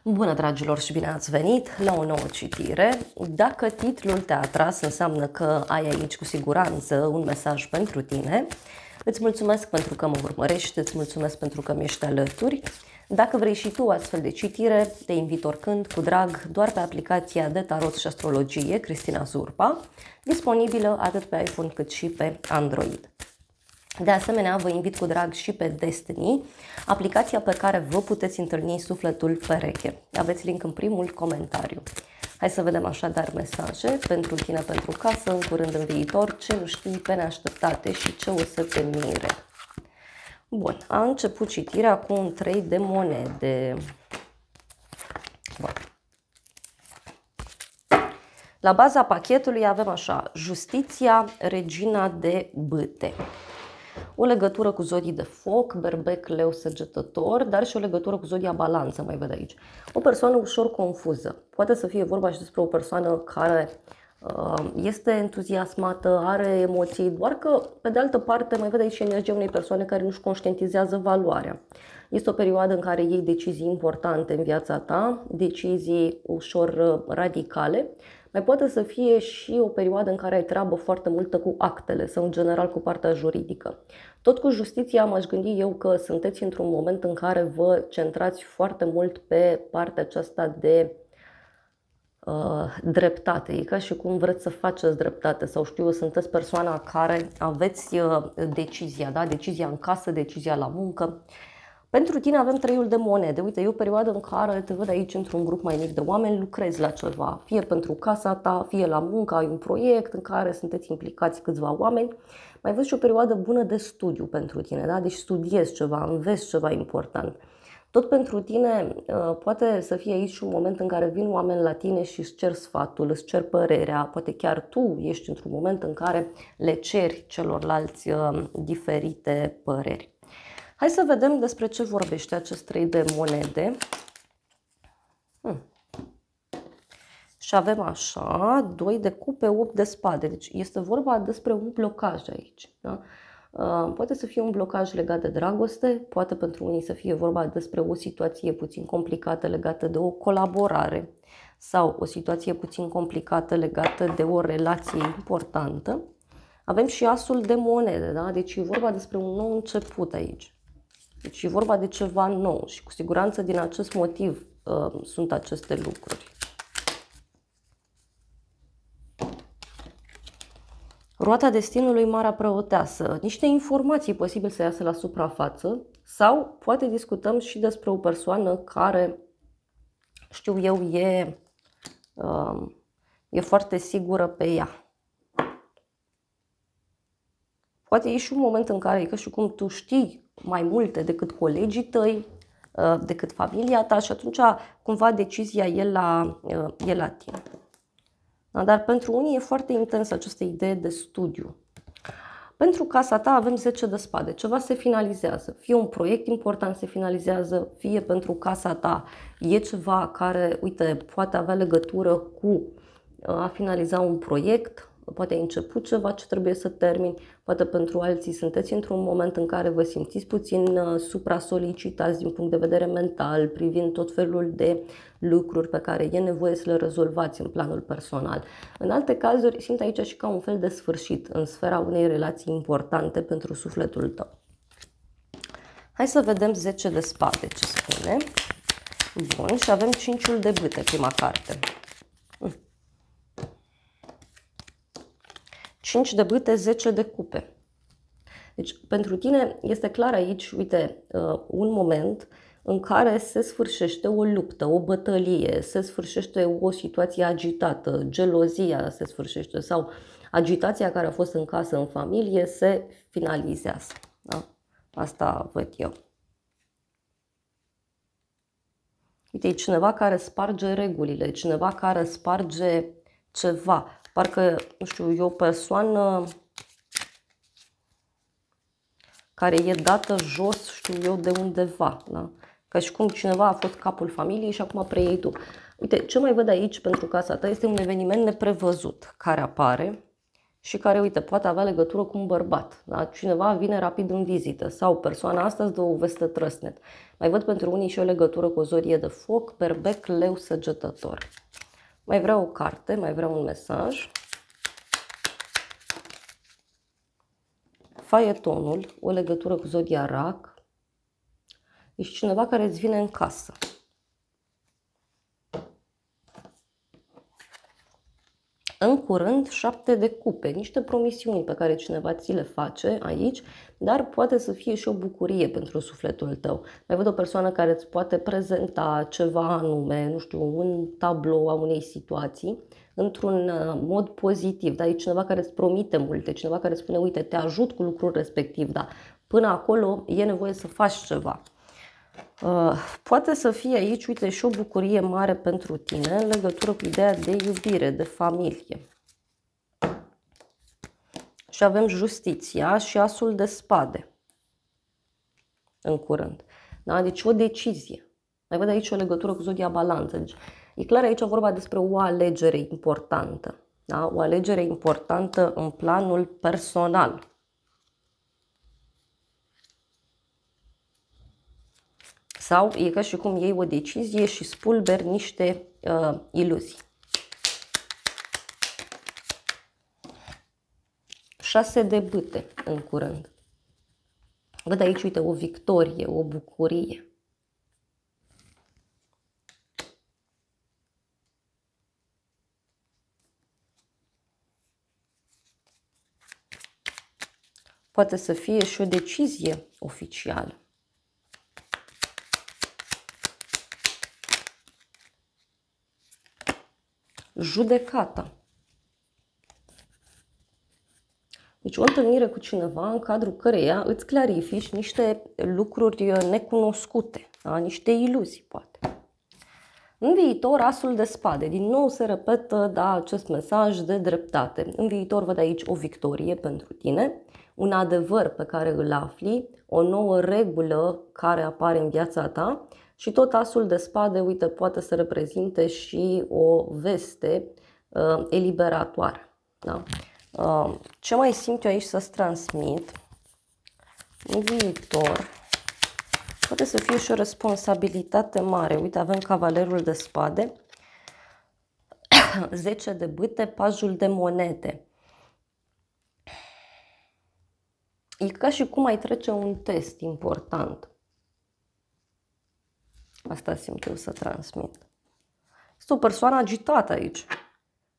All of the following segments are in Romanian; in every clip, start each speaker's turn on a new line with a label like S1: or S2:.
S1: Bună, dragilor, și bine ați venit la o nouă citire. Dacă titlul te-a atras, înseamnă că ai aici cu siguranță un mesaj pentru tine. Îți mulțumesc pentru că mă urmărești, îți mulțumesc pentru că mi-ești alături. Dacă vrei și tu astfel de citire, te invit oricând, cu drag, doar pe aplicația de tarot și astrologie Cristina Zurba, disponibilă atât pe iPhone cât și pe Android. De asemenea, vă invit cu drag și pe Destiny, aplicația pe care vă puteți întâlni sufletul pereche. Aveți link în primul comentariu. Hai să vedem așadar mesaje pentru tine, pentru casă, în curând, în viitor, ce nu știi pe neașteptate și ce o să te mire. Bun, a început citirea cu un 3 de monede. Bun. La baza pachetului avem așa: justiția, regina de bâte. O legătură cu zodii de foc, berbec, leu, săgetător, dar și o legătură cu zodia balanță, mai văd aici. O persoană ușor confuză. Poate să fie vorba și despre o persoană care este entuziasmată, are emoții, doar că, pe de altă parte, mai văd aici energia unei persoane care nu-și conștientizează valoarea. Este o perioadă în care iei decizii importante în viața ta, decizii ușor radicale. Mai poate să fie și o perioadă în care ai treabă foarte multă cu actele sau în general cu partea juridică. Tot cu justiția m-aș gândi eu că sunteți într-un moment în care vă centrați foarte mult pe partea aceasta de dreptate. E ca și cum vreți să faceți dreptate sau știu eu, sunteți persoana care aveți decizia, da? Decizia în casă, decizia la muncă. Pentru tine avem 3 de monede. Uite, e o perioadă în care te văd aici într-un grup mai mic de oameni, lucrezi la ceva, fie pentru casa ta, fie la muncă, ai un proiect în care sunteți implicați câțiva oameni. Mai văd și o perioadă bună de studiu pentru tine, da? Deci studiezi ceva, înveți ceva important. Tot pentru tine poate să fie aici un moment în care vin oameni la tine și îți cer sfatul, îți cer părerea, poate chiar tu ești într-un moment în care le ceri celorlalți diferite păreri. Hai să vedem despre ce vorbește acest 3 de monede. Și avem așa, 2 de cupe, 8 de spade. Deci este vorba despre un blocaj aici. Da? Poate să fie un blocaj legat de dragoste, poate pentru unii să fie vorba despre o situație puțin complicată legată de o colaborare sau o situație puțin complicată legată de o relație importantă. Avem și asul de monede, da? Deci e vorba despre un nou început aici. Deci e vorba de ceva nou și cu siguranță din acest motiv sunt aceste lucruri. Roata destinului, Marea Preoteasă. Niște informații posibil să iasă la suprafață sau poate discutăm și despre o persoană care, știu eu, e foarte sigură pe ea. Poate e și un moment în care e ca și cum tu știi mai multe decât colegii tăi, decât familia ta și atunci cumva decizia e la tine. Dar pentru unii e foarte intensă această idee de studiu. Pentru casa ta avem 10 de spade, ceva se finalizează, fie un proiect important se finalizează, fie pentru casa ta e ceva care, uite, poate avea legătură cu a finaliza un proiect, poate ai început ceva ce trebuie să termini, poate pentru alții sunteți într-un moment în care vă simțiți puțin supra-solicitați din punct de vedere mental, privind tot felul de lucruri pe care e nevoie să le rezolvați în planul personal. În alte cazuri simt aici și ca un fel de sfârșit în sfera unei relații importante pentru sufletul tău. Hai să vedem 10 de spade ce spune. Bun, și avem 5-ul de bâte, prima carte. 5 de bâte, 10 de cupe. Deci, pentru tine este clar aici, uite, un moment în care se sfârșește o luptă, o bătălie, se sfârșește o situație agitată, gelozia se sfârșește sau agitația care a fost în casă, în familie, se finalizează. Da? Asta văd eu. Uite, e cineva care sparge regulile, cineva care sparge ceva. Parcă, nu știu, e o persoană care e dată jos, știu eu, de undeva. Da? Ca și cum cineva a fost capul familiei și acum preiei tu. Uite, ce mai văd aici pentru casa ta este un eveniment neprevăzut care apare și care, uite, poate avea legătură cu un bărbat. Da? Cineva vine rapid în vizită sau persoana asta îți dă o veste trăsnet. Mai văd pentru unii și o legătură cu o zodie de foc, berbec, leu, săgetător. Mai vreau o carte, mai vreau un mesaj. Faetonul, o legătură cu zodia rac. Ești cineva care îți vine în casă. În curând, 7 de cupe, niște promisiuni pe care cineva ți le face aici, dar poate să fie și o bucurie pentru sufletul tău. Mai văd o persoană care îți poate prezenta ceva anume, nu știu, un tablou a unei situații, într-un mod pozitiv. Dar e cineva care îți promite multe, cineva care spune, uite, te ajut cu lucrul respectiv, dar până acolo e nevoie să faci ceva. Poate să fie aici, uite, și o bucurie mare pentru tine în legătură cu ideea de iubire, de familie. Și avem justiția și asul de spade în curând. Da? Deci o decizie. Mai văd aici o legătură cu zodia balanță. Deci, e clar aici vorba despre o alegere importantă. Da? O alegere importantă în planul personal. Sau e ca și cum iei o decizie și spulberi niște iluzii. 6 de bâte în curând. Văd aici, uite, o victorie, o bucurie. Poate să fie și o decizie oficială. Judecata. Deci o întâlnire cu cineva în cadrul căreia îți clarifici niște lucruri necunoscute, da? Niște iluzii, poate. În viitor, asul de spade. Din nou se repetă, da, acest mesaj de dreptate. În viitor văd aici o victorie pentru tine, un adevăr pe care îl afli, o nouă regulă care apare în viața ta și tot asul de spade, uite, poate să reprezinte și o veste eliberatoare. Da? Ce mai simt eu aici să-ți transmit? În viitor poate să fie și o responsabilitate mare. Uite, avem cavalerul de spade, 10 de bâte, pajul de monede. E ca și cum ai trece un test important. Asta simt eu să transmit. Este o persoană agitată aici.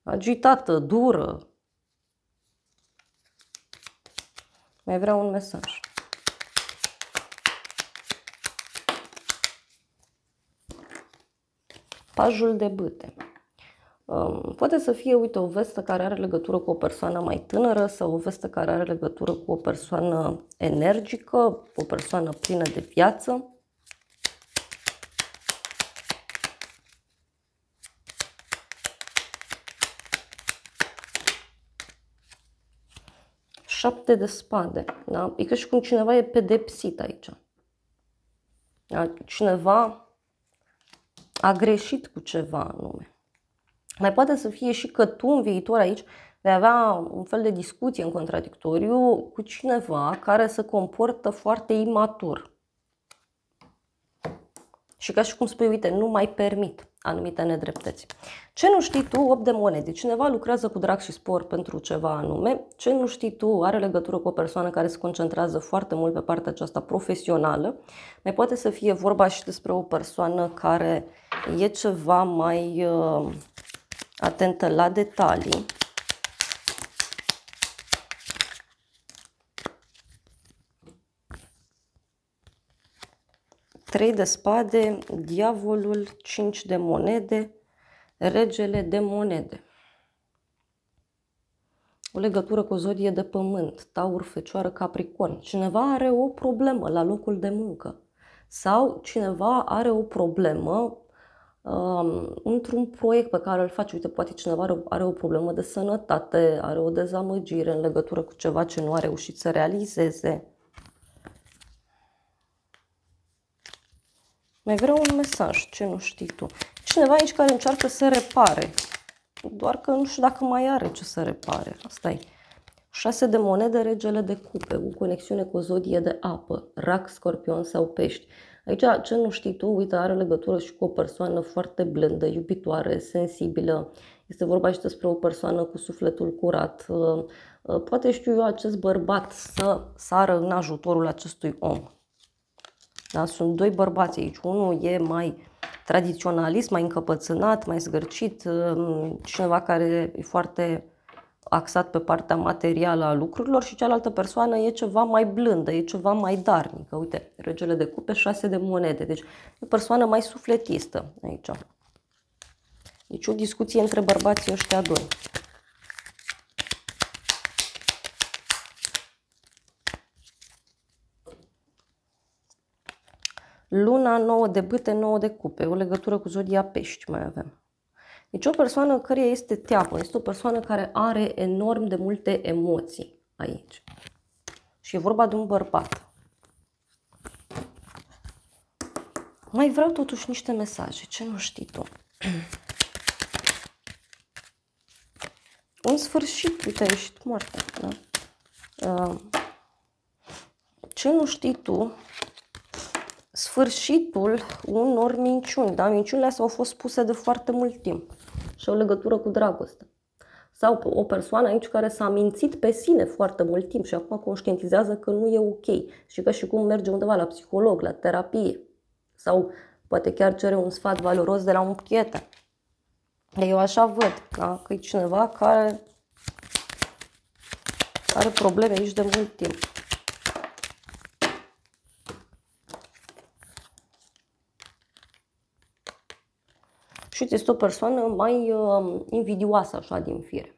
S1: Agitată, dură. Mai vreau un mesaj. Pajul de bâte. Poate să fie, uite, o veste care are legătură cu o persoană mai tânără sau o veste care are legătură cu o persoană energică, o persoană plină de viață. Șapte de spade. Da? E ca și cum cineva e pedepsit aici. Da? Cineva a greșit cu ceva anume. Mai poate să fie și că tu în viitor aici vei avea un fel de discuție în contradictoriu cu cineva care se comportă foarte imatur. Și ca și cum spui, uite, nu mai permit anumite nedreptăți. Ce nu știi tu? 8 de monede. Cineva lucrează cu drag și spor pentru ceva anume. Ce nu știi tu? Are legătură cu o persoană care se concentrează foarte mult pe partea aceasta profesională. Mai poate să fie vorba și despre o persoană care e ceva mai atentă la detalii. Trei de spade, diavolul, 5 de monede, regele de monede. O legătură cu o zodie de pământ, Taur, Fecioară, Capricorn. Cineva are o problemă la locul de muncă sau cineva are o problemă într-un proiect pe care îl face. Uite, poate cineva are o problemă de sănătate, are o dezamăgire în legătură cu ceva ce nu a reușit să realizeze. Mai vreau un mesaj, ce nu știi tu. Cineva aici care încearcă să repare, doar că nu știu dacă mai are ce să repare. Asta e. 6 de monede, regele de cupe, o conexiune cu o zodie de apă, rac, scorpion sau pești. Aici, ce nu știi tu, uite, are legătură și cu o persoană foarte blândă, iubitoare, sensibilă. Este vorba și despre o persoană cu sufletul curat. Poate știu eu acest bărbat să sară în ajutorul acestui om. Da? Sunt doi bărbați aici. Unul e mai tradiționalist, mai încăpățânat, mai zgârcit, cineva care e foarte axat pe partea materială a lucrurilor și cealaltă persoană e ceva mai blândă, e ceva mai darnică. Uite, regele de cupe, 6 de monede. Deci e o persoană mai sufletistă aici. Deci o discuție între bărbații ăștia doi. Luna, 9 de bâte, 9 de cupe. O legătură cu zodia pești mai avem. Deci o persoană care este teapă, este o persoană care are enorm de multe emoții aici. Și e vorba de un bărbat. Mai vreau totuși niște mesaje, ce nu știi tu? Un sfârșit, uite, a ieșit moartea, da? Ce nu știi tu? Sfârșitul unor minciuni, da? Minciunile astea au fost puse de foarte mult timp și au legătură cu dragoste. Sau o persoană aici care s-a mințit pe sine foarte mult timp și acum conștientizează că nu e ok și că și cum merge undeva la psiholog, la terapie sau poate chiar cere un sfat valoros de la un prieten. Eu așa văd, da? Că e cineva care are probleme aici de mult timp. Și este o persoană mai invidioasă așa din fire.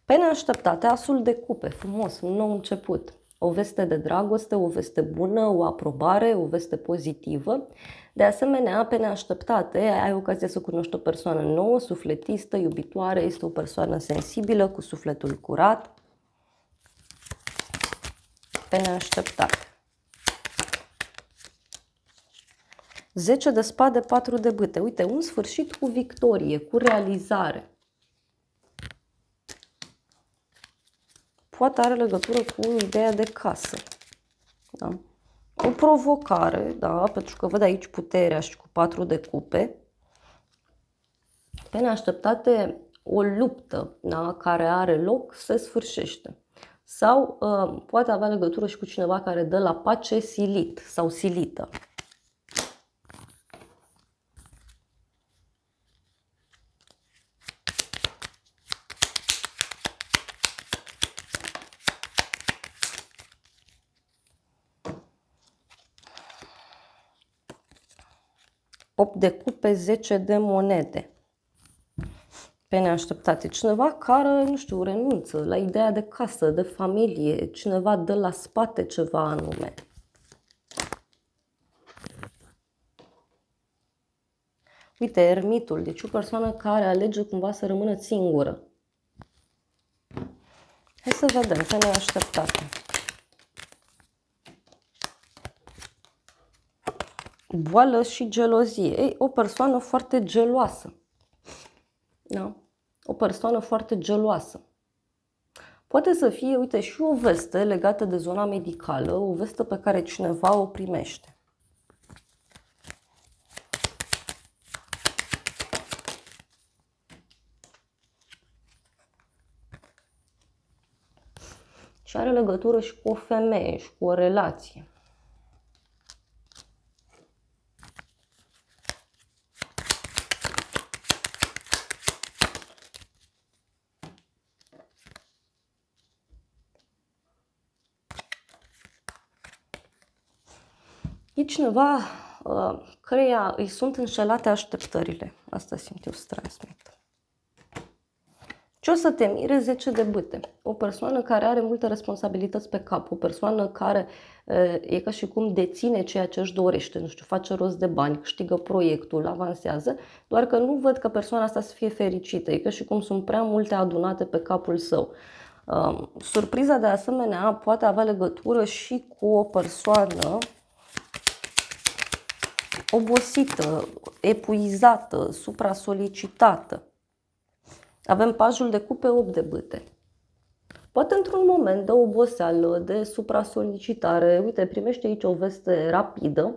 S1: Pe neașteptate, asul de cupe, frumos, un nou început. O veste de dragoste, o veste bună, o aprobare, o veste pozitivă. De asemenea, pe neașteptate, ai ocazia să cunoști o persoană nouă, sufletistă, iubitoare, este o persoană sensibilă, cu sufletul curat. Pe neașteptate. 10 de spade, 4 de bâte. Uite, un sfârșit cu victorie, cu realizare. Poate are legătură cu ideea de casă. Da? O provocare, da? Pentru că văd aici puterea și cu 4 de cupe. Pe neașteptate, o luptă, da? Care are loc se sfârșește. Sau poate avea legătură și cu cineva care dă la pace silit sau silită. Opt de cupe, 10 de monede. Pe neașteptate. Cineva care, nu știu, renunță la ideea de casă, de familie. Cineva dă la spate ceva anume. Uite, ermitul. Deci o persoană care alege cumva să rămână singură. Hai să vedem, pe neașteptate. Boală și gelozie. Ei, o persoană foarte geloasă. Da? O persoană foarte geloasă. Poate să fie, uite, și o veste legată de zona medicală, o veste pe care cineva o primește. Și are legătură și cu o femeie și cu o relație. E cineva căreia îi sunt înșelate așteptările. Asta simt eu să transmit. Ce o să te mire? 10 de bâte. O persoană care are multe responsabilități pe cap. O persoană care e ca și cum deține ceea ce își dorește. Nu știu, face rost de bani, câștigă proiectul, avansează. Doar că nu văd că persoana asta să fie fericită. E ca și cum sunt prea multe adunate pe capul său. Surpriza de asemenea poate avea legătură și cu o persoană obosită, epuizată, supra-solicitată. Avem pajul de cupe, 8 de bâte. Poate într-un moment de oboseală, de supra-solicitare, uite, primește aici o veste rapidă,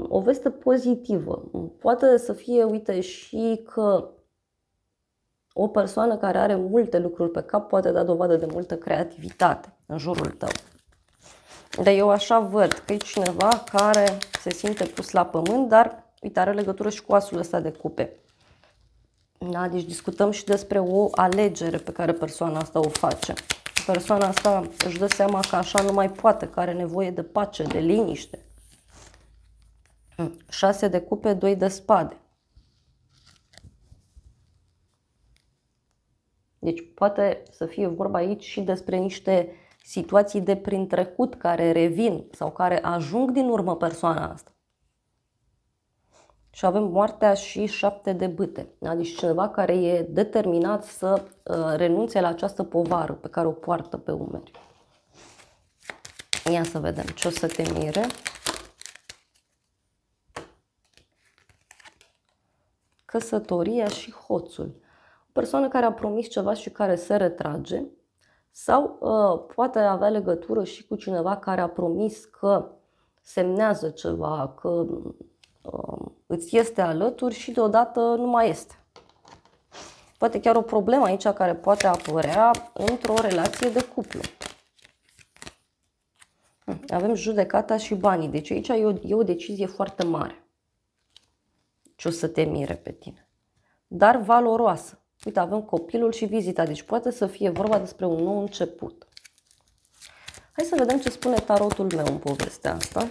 S1: o veste pozitivă. Poate să fie, uite, și că o persoană care are multe lucruri pe cap poate da dovadă de multă creativitate în jurul tău. Dar eu așa văd că e cineva care se simte pus la pământ, dar, uite, are legătură și cu asul ăsta de cupe. Da? Deci discutăm și despre o alegere pe care persoana asta o face. Persoana asta își dă seama că așa nu mai poate, că are nevoie de pace, de liniște. 6 de cupe, 2 de spade. Deci poate să fie vorba aici și despre niște situații de prin trecut care revin sau care ajung din urmă persoana asta. Și avem moartea și 7 de bâte. Da? Deci cineva care e determinat să renunțe la această povară pe care o poartă pe umeri. Ia să vedem ce o să te mire. Căsătoria și hoțul. O persoană care a promis ceva și care se retrage, sau poate avea legătură și cu cineva care a promis că semnează ceva, că îți este alături și deodată nu mai este. Poate chiar o problemă aici care poate apărea într-o relație de cuplu. Avem judecata și banii, deci aici e o decizie foarte mare ce o să te mire pe tine, dar valoroasă. Uite, avem copilul și vizita, deci poate să fie vorba despre un nou început. Hai să vedem ce spune tarotul meu în povestea asta.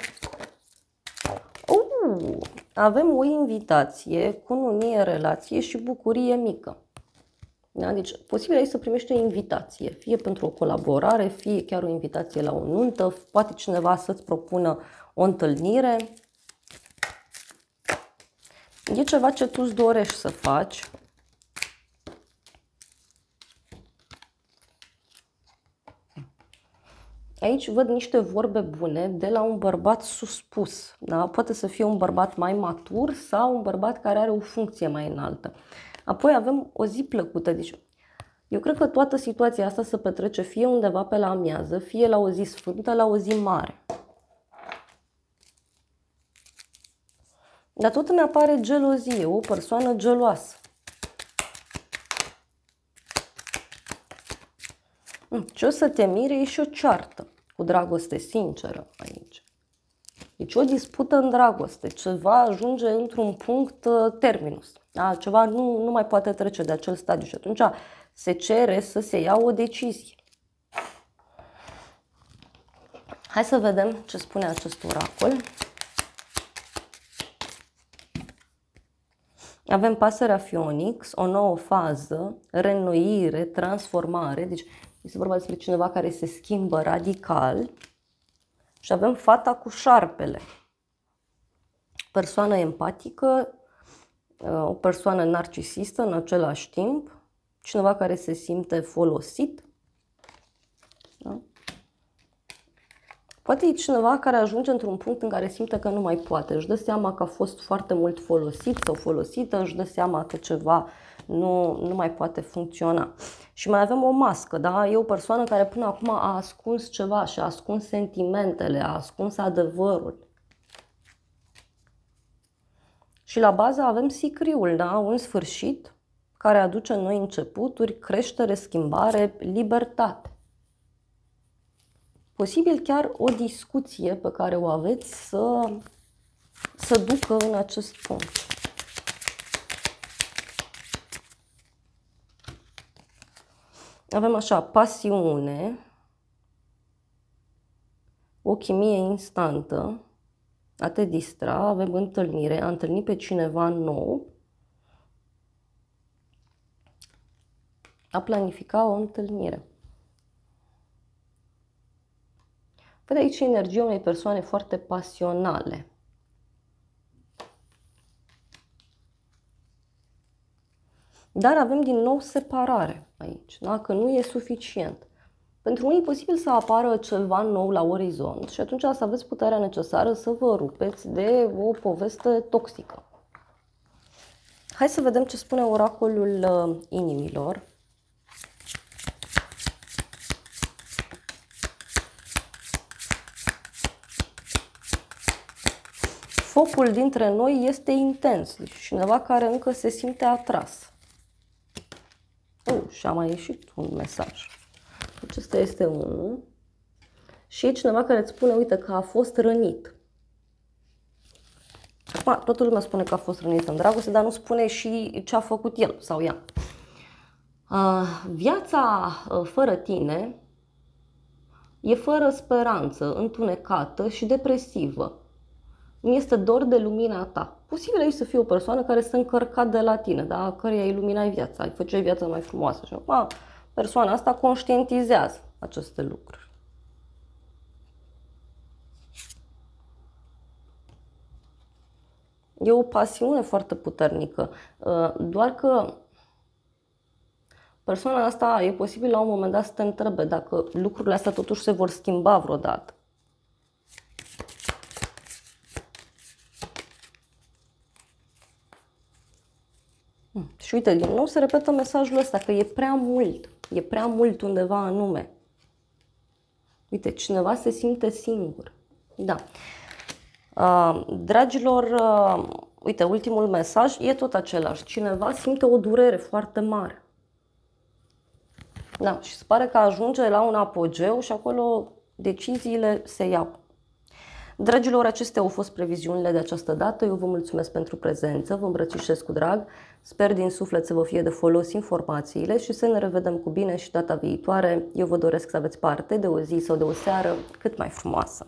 S1: Avem o invitație, cununie, relație și bucurie mică. Da? Deci, posibil aici să primești o invitație, fie pentru o colaborare, fie chiar o invitație la o nuntă, poate cineva să-ți propună o întâlnire. E ceva ce tu îți dorești să faci. Aici văd niște vorbe bune de la un bărbat suspus. Da? Poate să fie un bărbat mai matur sau un bărbat care are o funcție mai înaltă. Apoi avem o zi plăcută. Deci, eu cred că toată situația asta se petrece fie undeva pe la amiază, fie la o zi sfântă, la o zi mare. Dar tot îmi apare gelozie, o persoană geloasă. Ce o să te mire e și o ceartă cu dragoste sinceră aici. Deci o dispută în dragoste, ceva ajunge într-un punct terminus. Da? Ceva nu mai poate trece de acel stadiu și atunci se cere să se ia o decizie. Hai să vedem ce spune acest oracol. Avem pasărea Phoenix, o nouă fază, reînnoire, transformare. Deci este vorba despre cineva care se schimbă radical. Și avem fata cu șarpele. Persoană empatică, o persoană narcisistă în același timp, cineva care se simte folosit. Da? Poate e cineva care ajunge într-un punct în care simte că nu mai poate. Își dă seama că a fost foarte mult folosit sau folosită, își dă seama că ceva nu mai poate funcționa. Și mai avem o mască, da? E o persoană care până acum a ascuns ceva și a ascuns sentimentele, a ascuns adevărul. Și la bază avem sicriul, da? Un sfârșit care aduce noi începuturi, creștere, schimbare, libertate. Posibil chiar o discuție pe care o aveți să ducă în acest punct. Avem așa, pasiune, o chimie instantă, a te distra, avem întâlnire, a întâlni pe cineva nou, a planifica o întâlnire. Văd aici energia unei persoane foarte pasionale. Dar avem din nou separare aici, da? Că nu e suficient. Pentru unii e posibil să apară ceva nou la orizont și atunci să aveți puterea necesară să vă rupeți de o poveste toxică. Hai să vedem ce spune oracolul inimilor. Focul dintre noi este intens. Deci cineva care încă se simte atras. Și a mai ieșit un mesaj. Acesta este unul. Și e cineva care îți spune, uite, că a fost rănit. Toată lumea spune că a fost rănit în dragoste, dar nu spune și ce a făcut el sau ea. Viața fără tine e fără speranță, întunecată și depresivă. Mi este dor de lumina ta. Posibil aici să fie o persoană care se încărca de la tine, da? Căreia iluminai viața, îi făceai viața mai frumoasă. Și persoana asta conștientizează aceste lucruri. E o pasiune foarte puternică, doar că persoana asta e posibil la un moment dat să te întrebe dacă lucrurile astea totuși se vor schimba vreodată. Și uite, din nou se repetă mesajul ăsta, că e prea mult undeva anume. Uite, cineva se simte singur. Da. Dragilor, uite, ultimul mesaj e tot același. Cineva simte o durere foarte mare. Da, și se pare că ajunge la un apogeu și acolo deciziile se iau. Dragilor, acestea au fost previziunile de această dată. Eu vă mulțumesc pentru prezență, vă îmbrățișez cu drag. Sper din suflet să vă fie de folos informațiile și să ne revedem cu bine și data viitoare. Eu vă doresc să aveți parte de o zi sau de o seară cât mai frumoasă.